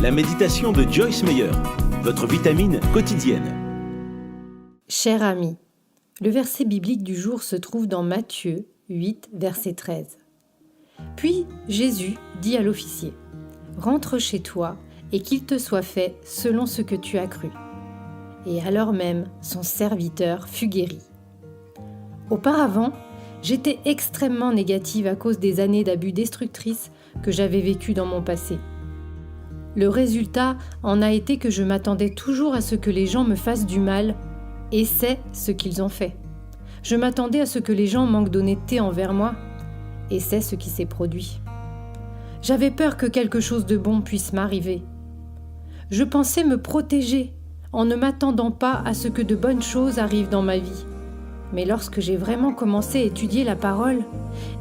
la méditation de Joyce Meyer, votre vitamine quotidienne. Cher ami, le verset biblique du jour se trouve dans Matthieu 8, verset 13. Puis Jésus dit à l'officier, « Rentre chez toi et qu'il te soit fait selon ce que tu as cru. » Et alors même, son serviteur fut guéri. Auparavant, j'étais extrêmement négative à cause des années d'abus destructrices que j'avais vécues dans mon passé. Le résultat en a été que je m'attendais toujours à ce que les gens me fassent du mal, et c'est ce qu'ils ont fait. Je m'attendais à ce que les gens manquent d'honnêteté envers moi, et c'est ce qui s'est produit. J'avais peur que quelque chose de bon puisse m'arriver. Je pensais me protéger en ne m'attendant pas à ce que de bonnes choses arrivent dans ma vie. Mais lorsque j'ai vraiment commencé à étudier la parole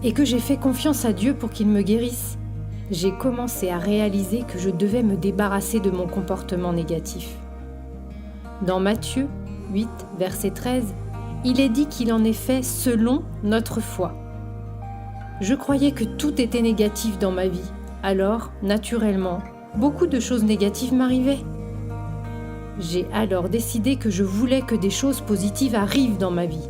et que j'ai fait confiance à Dieu pour qu'il me guérisse, j'ai commencé à réaliser que je devais me débarrasser de mon comportement négatif. Dans Matthieu 8, verset 13, il est dit qu'il en est fait selon notre foi. Je croyais que tout était négatif dans ma vie, alors, naturellement, beaucoup de choses négatives m'arrivaient. J'ai alors décidé que je voulais que des choses positives arrivent dans ma vie.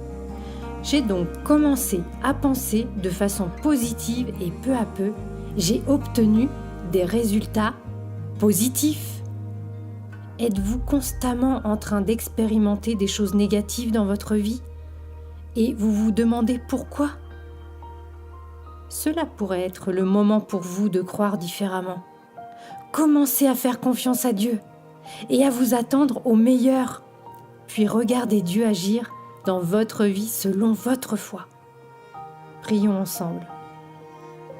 J'ai donc commencé à penser de façon positive et peu à peu, j'ai obtenu des résultats positifs. Êtes-vous constamment en train d'expérimenter des choses négatives dans votre vie et vous vous demandez pourquoi ? Cela pourrait être le moment pour vous de croire différemment. Commencez à faire confiance à Dieu et à vous attendre au meilleur, puis regardez Dieu agir dans votre vie selon votre foi. Prions ensemble.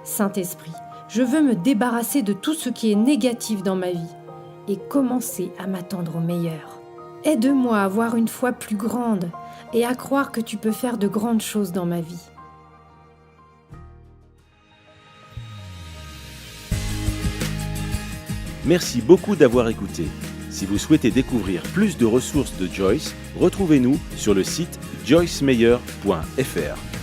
Saint-Esprit, je veux me débarrasser de tout ce qui est négatif dans ma vie et commencer à m'attendre au meilleur. Aide-moi à avoir une foi plus grande et à croire que tu peux faire de grandes choses dans ma vie. Merci beaucoup d'avoir écouté. Si vous souhaitez découvrir plus de ressources de Joyce, retrouvez-nous sur le site joycemeyer.fr.